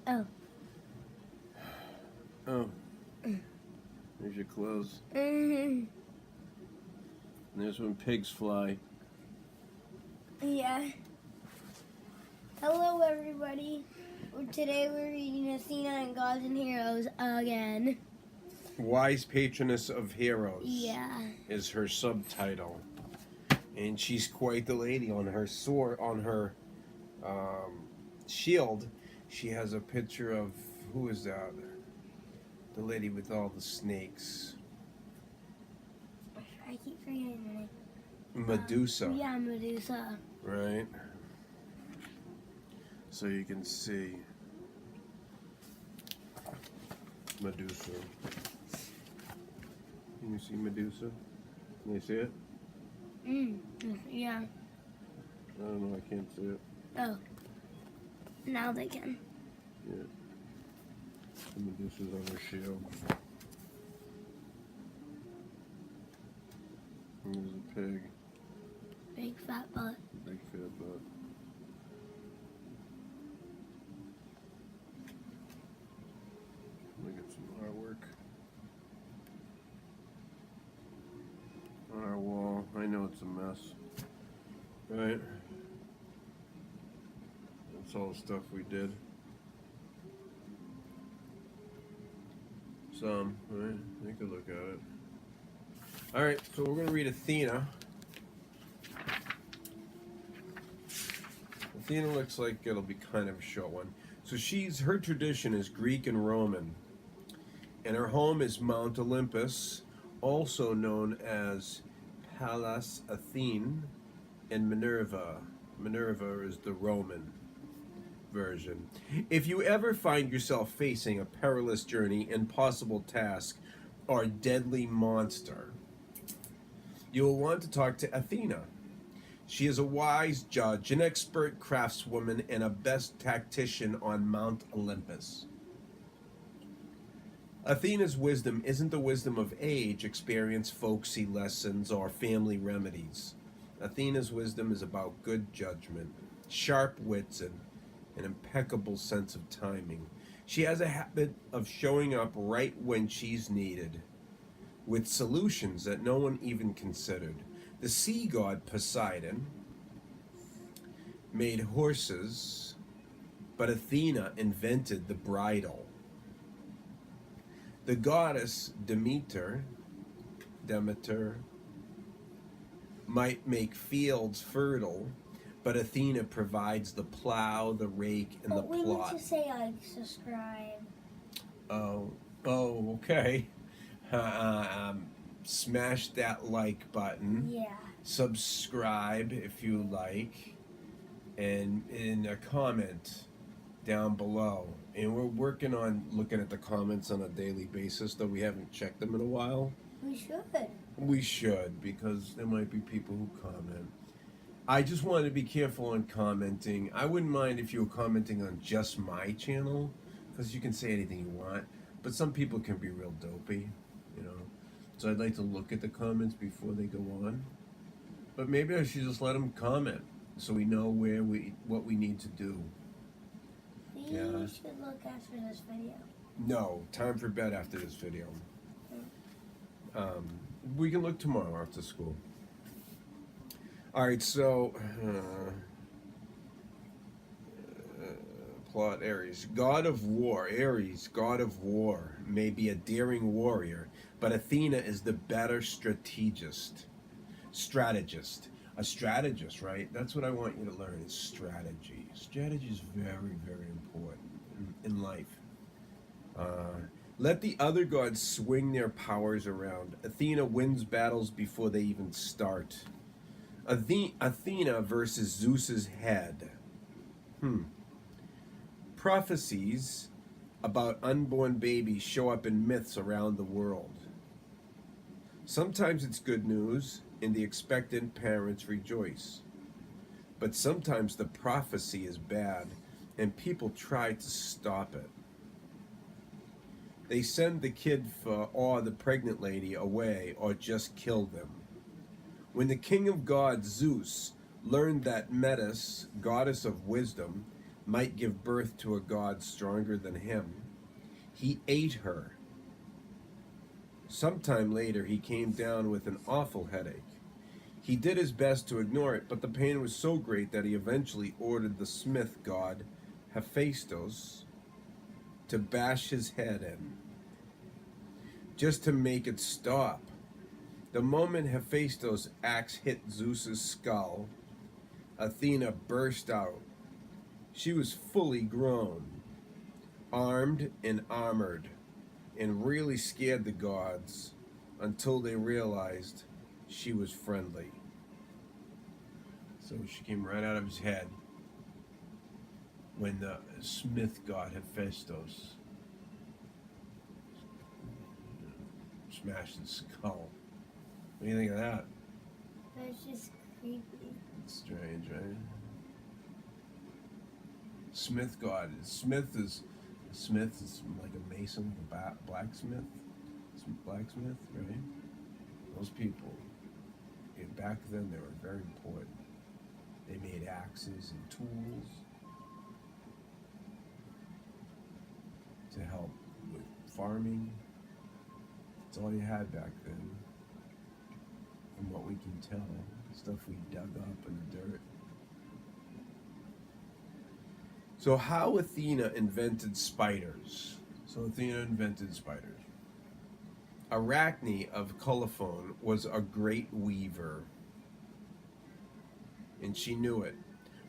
Oh. Oh. There's your clothes. Mm-hmm. And there's when pigs fly. Yeah. Hello, everybody. Today we're reading Athena and Gods and Heroes again. Wise Patroness of Heroes. Yeah. Is her subtitle. And she's quite the lady. On her sword, on her shield, she has a picture of, who is that? The lady with all the snakes. I keep forgetting the name. Medusa. Yeah, Medusa. Right? So you can see Medusa. Can you see Medusa? Can you see it? Yeah. I don't know, I can't see it. Oh. Now they can. Yeah. Medusa's on her shield. There's a pig. Big fat butt. Big fat butt. Look at some artwork on our wall. I know it's a mess. Right? That's all the stuff we did. Some, right? Take a look at it. Alright, so we're going to read Athena. Athena looks like it'll be kind of a short one. So her tradition is Greek and Roman. And her home is Mount Olympus, also known as Pallas Athene, and Minerva. Minerva is the Roman version. If you ever find yourself facing a perilous journey, impossible task, or deadly monster, you will want to talk to Athena. She is a wise judge, an expert craftswoman, and a best tactician on Mount Olympus. Athena's wisdom isn't the wisdom of age, experience, folksy lessons, or family remedies. Athena's wisdom is about good judgment, sharp wits, and an impeccable sense of timing. She has a habit of showing up right when she's needed, with solutions that no one even considered. The sea god Poseidon made horses, but Athena invented the bridle. The goddess Demeter might make fields fertile, but Athena provides the plow, the rake, and the plot. We need to say like, subscribe. Oh, okay. Smash that like button. Yeah. Subscribe if you like, and in a comment down below. And we're working on looking at the comments on a daily basis, though we haven't checked them in a while. We should. We should, because there might be people who comment. I just wanted to be careful on commenting. I wouldn't mind if you were commenting on just my channel, because you can say anything you want. But some people can be real dopey, you know. So I'd like to look at the comments before they go on. But maybe I should just let them comment, so we know what we need to do. We should look after this video. No, time for bed after this video. We can look tomorrow after school. Alright, so plot Aries. God of war. Aries, god of war, may be a daring warrior, but Athena is the better strategist. A strategist, right? That's what I want you to learn, is strategy. Strategy is very, very important in life. Let the other gods swing their powers around. Athena wins battles before they even start. Athena versus Zeus's head. Prophecies about unborn babies show up in myths around the world. Sometimes it's good news, and the expectant parents rejoice. But sometimes the prophecy is bad, and people try to stop it. They send the kid or the pregnant lady away, or just kill them. When the king of gods, Zeus, learned that Metis, goddess of wisdom, might give birth to a god stronger than him. He ate her. Sometime later, he came down with an awful headache. He did his best to ignore it, but the pain was so great that he eventually ordered the smith god, Hephaestus, to bash his head in, just to make it stop. The moment Hephaestus' axe hit Zeus's skull, Athena burst out. She was fully grown, armed and armored, and really scared the gods until they realized she was friendly. So she came right out of his head when the smith god Hephaestus smashed his skull. What do you think of that? That's just creepy. It's strange, right? Smith god. Smith is like a mason, a blacksmith, right? Those people, back then, they were very important. They made axes and tools to help with farming. That's all you had back then, from what we can tell. Stuff we dug up in the dirt. So how Athena invented spiders. Arachne of Colophon was a great weaver, and she knew it.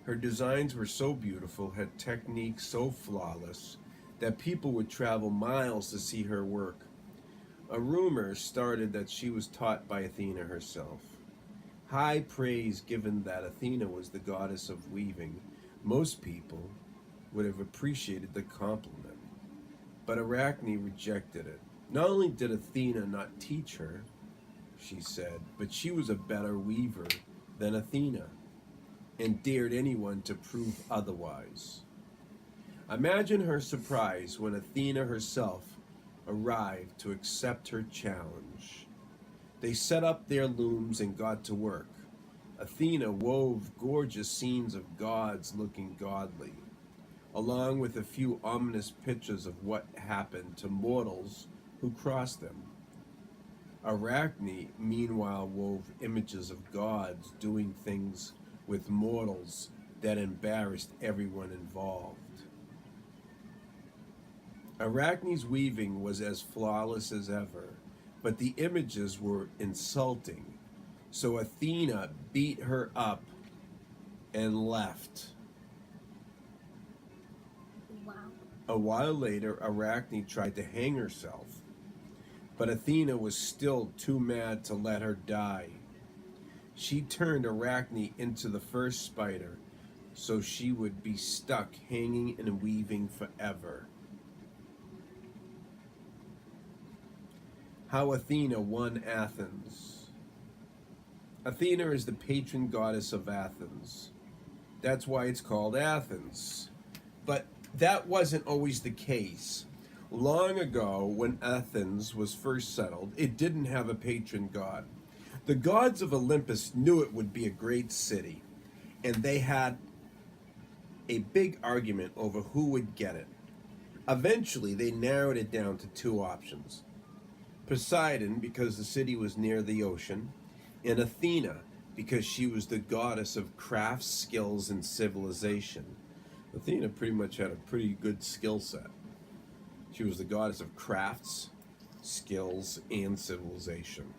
Her designs were so beautiful, had techniques so flawless, that people would travel miles to see her work. A rumor started that she was taught by Athena herself. High praise given that Athena was the goddess of weaving. Most people would have appreciated the compliment, but Arachne rejected it. Not only did Athena not teach her, she said, but she was a better weaver than Athena, and dared anyone to prove otherwise. Imagine her surprise when Athena herself arrived to accept her challenge. They set up their looms and got to work. Athena wove gorgeous scenes of gods looking godly, along with a few ominous pictures of what happened to mortals who crossed them. Arachne, meanwhile, wove images of gods doing things with mortals that embarrassed everyone involved. Arachne's weaving was as flawless as ever, but the images were insulting, so Athena beat her up and left. Wow. A while later, Arachne tried to hang herself, but Athena was still too mad to let her die. She turned Arachne into the first spider, so she would be stuck hanging and weaving forever. How Athena won Athens. Athena is the patron goddess of Athens. That's why it's called Athens. But that wasn't always the case. Long ago, when Athens was first settled, it didn't have a patron god. The gods of Olympus knew it would be a great city, and they had a big argument over who would get it. Eventually, they narrowed it down to two options: Poseidon, because the city was near the ocean, and Athena, because she was the goddess of crafts, skills, and civilization. Athena pretty much had a pretty good skill set. She was the goddess of crafts, skills, and civilization.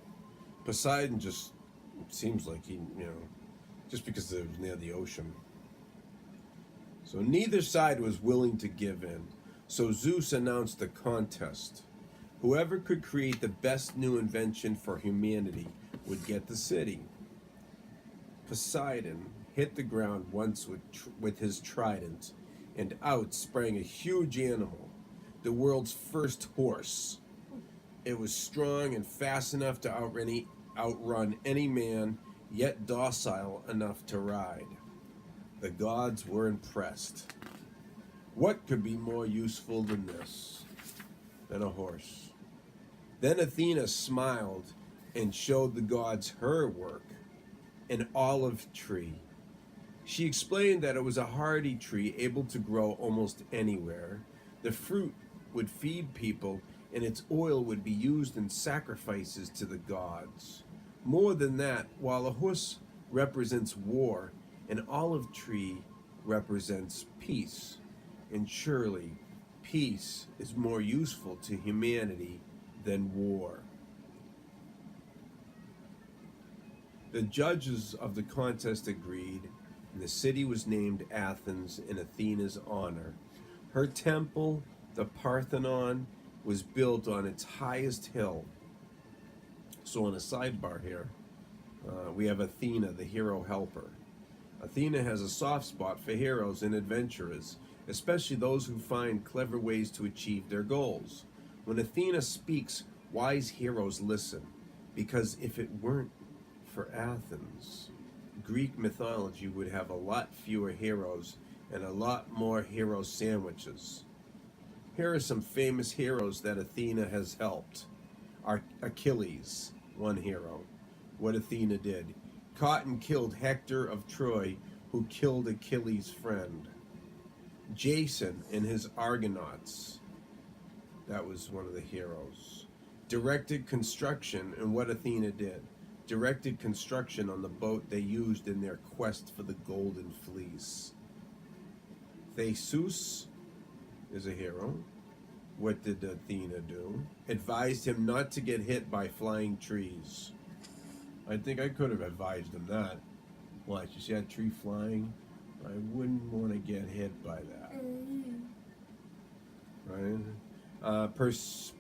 Poseidon just seems like he, just because it was near the ocean. So neither side was willing to give in. So Zeus announced a contest. Whoever could create the best new invention for humanity would get the city. Poseidon hit the ground once with his trident, and out sprang a huge animal, the world's first horse. It was strong and fast enough to outrun any man, yet docile enough to ride. The gods were impressed. What could be more useful than this, than a horse? Then Athena smiled and showed the gods her work, an olive tree. She explained that it was a hardy tree able to grow almost anywhere. The fruit would feed people, and its oil would be used in sacrifices to the gods. More than that, while a horse represents war, an olive tree represents peace. And surely, peace is more useful to humanity than war. The judges of the contest agreed, and the city was named Athens in Athena's honor. Her temple, the Parthenon, was built on its highest hill. So, on a sidebar here, we have Athena, the hero helper. Athena has a soft spot for heroes and adventurers, especially those who find clever ways to achieve their goals. When Athena speaks, wise heroes listen, because if it weren't for Athens, Greek mythology would have a lot fewer heroes and a lot more hero sandwiches. Here are some famous heroes that Athena has helped. Achilles, one hero. What Athena did. Caught and killed Hector of Troy, who killed Achilles' friend. Jason and his Argonauts. That was one of the heroes. Directed construction, and what Athena did. Directed construction on the boat they used in their quest for the Golden Fleece. Theseus is a hero. What did Athena do? Advised him not to get hit by flying trees. I think I could have advised him that. Watch, you see that tree flying? I wouldn't want to get hit by that. Right? Perseus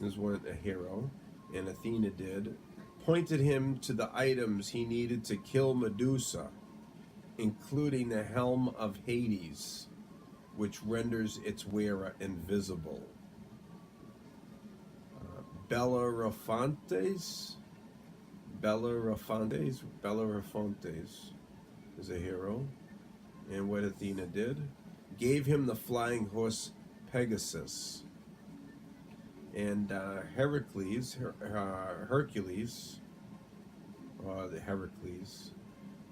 is a hero, and Athena did. Pointed him to the items he needed to kill Medusa, including the helm of Hades, which renders its wearer invisible. Bellerophontes is a hero. And what Athena did? Gave him the flying horse Pegasus. And Hercules,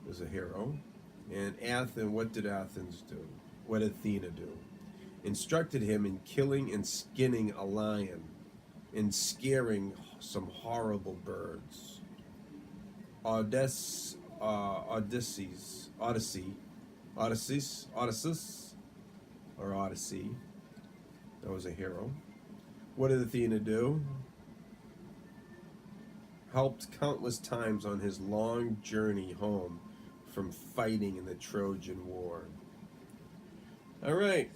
is a hero. And what did Athens do? What did Athena do? Instructed him in killing and skinning a lion, and scaring some horrible birds. Odysseus Odyssey, that was a hero. What did Athena do? Helped countless times on his long journey home from fighting in the Trojan War. All right,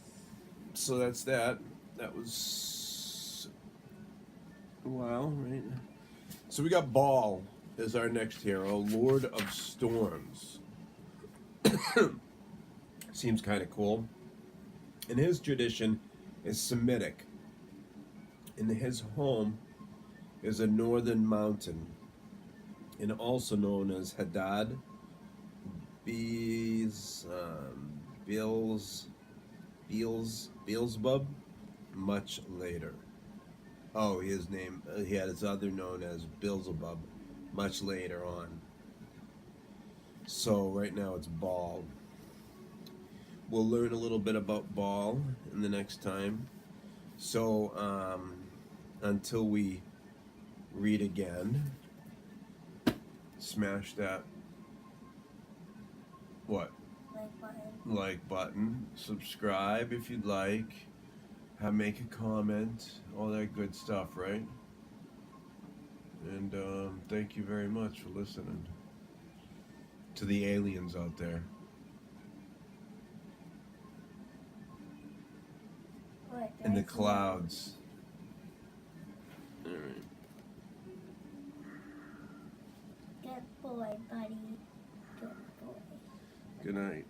so that's that. That was a while, right? So we got Baal as our next hero, Lord of Storms. Seems kind of cool. And his tradition is Semitic. And his home is a northern mountain, and also known as Hadad, Beelzebub, much later. Oh, his name, he had his other known as Beelzebub, much later on. So right now it's Baal. We'll learn a little bit about Baal in the next time. So until we read again, smash that like button, subscribe if you'd like, make a comment, all that good stuff, right? And thank you very much for listening to the aliens out there. In the clouds. All right. Good boy, buddy. Good boy. Good night.